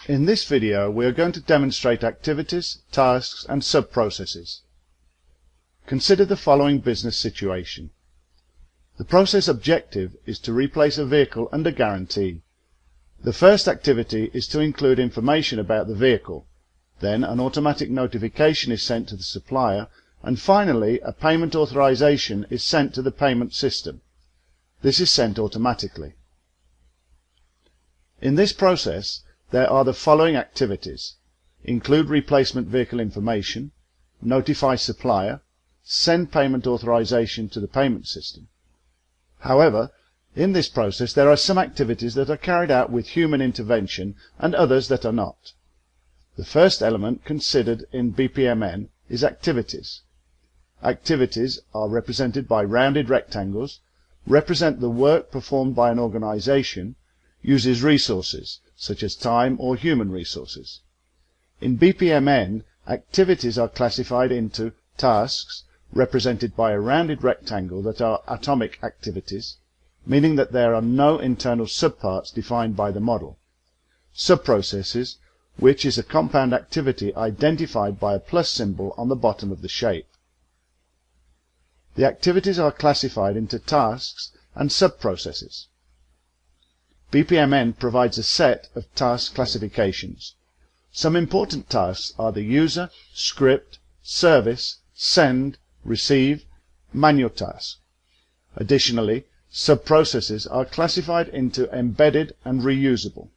In this video we are going to demonstrate activities, tasks and sub-processes. Consider the following business situation. The process objective is to replace a vehicle under guarantee. The first activity is to include information about the vehicle. Then an automatic notification is sent to the supplier, and finally a payment authorization is sent to the payment system. This is sent automatically. In this process there are the following activities: include replacement vehicle information, notify supplier, send payment authorization to the payment system. However, in this process there are some activities that are carried out with human intervention and others that are not. The first element considered in BPMN is activities. Activities are represented by rounded rectangles, represent the work performed by an organization, uses resources such as time or human resources. In BPMN, activities are classified into tasks, represented by a rounded rectangle, that are atomic activities, meaning that there are no internal subparts defined by the model. Subprocesses, which is a compound activity identified by a plus symbol on the bottom of the shape. The activities are classified into tasks and subprocesses. BPMN provides a set of task classifications. Some important tasks are the user, script, service, send, receive, manual task. Additionally, subprocesses are classified into embedded and reusable.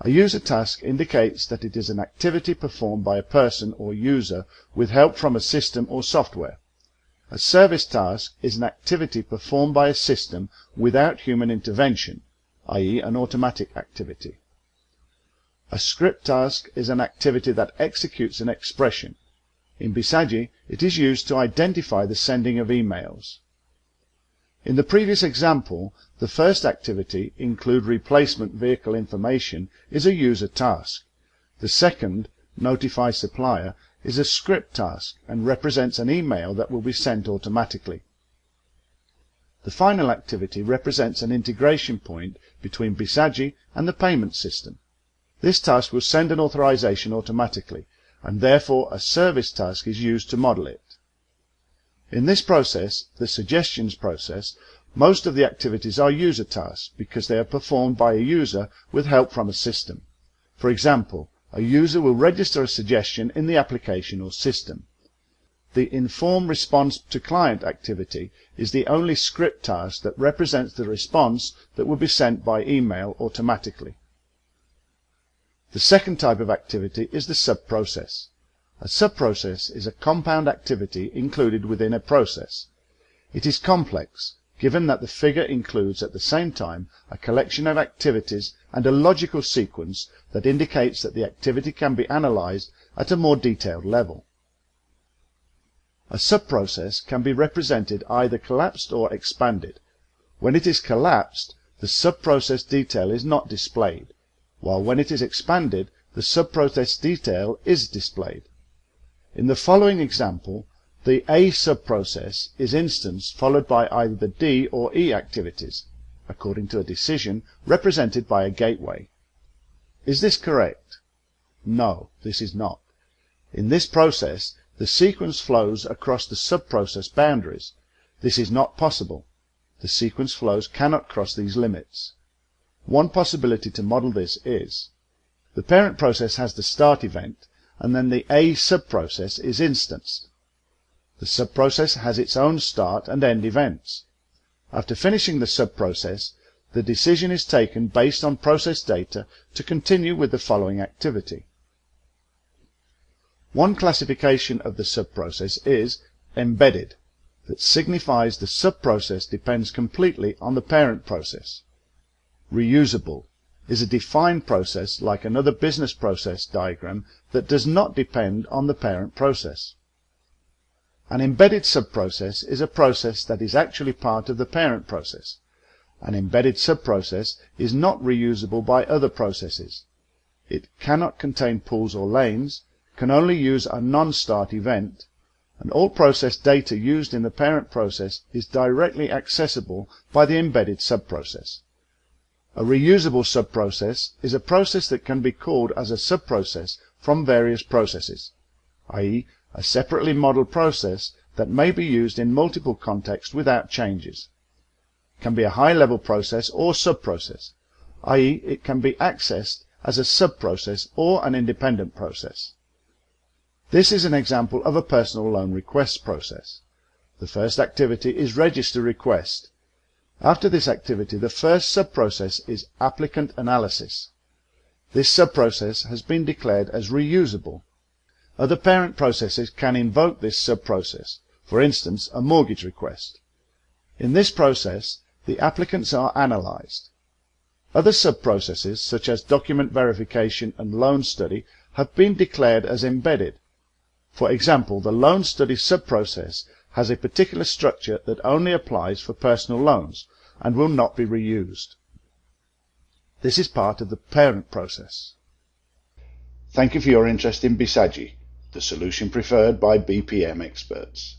A user task indicates that it is an activity performed by a person or user with help from a system or software. A service task is an activity performed by a system without human intervention, i.e. an automatic activity. A script task is an activity that executes an expression. In Bizagi, it is used to identify the sending of emails. In the previous example, the first activity, include replacement vehicle information, is a user task. The second, notify supplier, is a script task and represents an email that will be sent automatically. The final activity represents an integration point between Bizagi and the payment system. This task will send an authorization automatically, and therefore a service task is used to model it. In this process, the suggestions process, most of the activities are user tasks because they are performed by a user with help from a system. For example, a user will register a suggestion in the application or system. The inform response to client activity is the only script task that represents the response that will be sent by email automatically. The second type of activity is the subprocess. A subprocess is a compound activity included within a process. It is complex, given that the figure includes at the same time a collection of activities and a logical sequence that indicates that the activity can be analyzed at a more detailed level. A subprocess can be represented either collapsed or expanded. When it is collapsed, the subprocess detail is not displayed, while when it is expanded, the subprocess detail is displayed. In the following example, the A subprocess is instanced followed by either the D or E activities, according to a decision represented by a gateway. Is this correct? No, this is not. In this process, the sequence flows across the subprocess boundaries. This is not possible. The sequence flows cannot cross these limits. One possibility to model this is: the parent process has the start event, and then the A subprocess is instanced. The subprocess has its own start and end events. After finishing the subprocess, the decision is taken based on process data to continue with the following activity. One classification of the subprocess is embedded, that signifies the subprocess depends completely on the parent process. Reusable is a defined process like another business process diagram that does not depend on the parent process. An embedded subprocess is a process that is actually part of the parent process. An embedded subprocess is not reusable by other processes. It cannot contain pools or lanes, can only use a non-start event, and all process data used in the parent process is directly accessible by the embedded subprocess. A reusable subprocess is a process that can be called as a subprocess from various processes, i.e., a separately modeled process that may be used in multiple contexts without changes. It can be a high-level process or subprocess, i.e., it can be accessed as a subprocess or an independent process. This is an example of a personal loan request process. The first activity is register request. After this activity, the first subprocess is applicant analysis. This subprocess has been declared as reusable. Other parent processes can invoke this subprocess, for instance, a mortgage request. In this process, the applicants are analyzed. Other subprocesses, such as document verification and loan study, have been declared as embedded. For example, the loan study subprocess has a particular structure that only applies for personal loans and will not be reused. This is part of the parent process. Thank you for your interest in Bizagi, the solution preferred by BPM experts.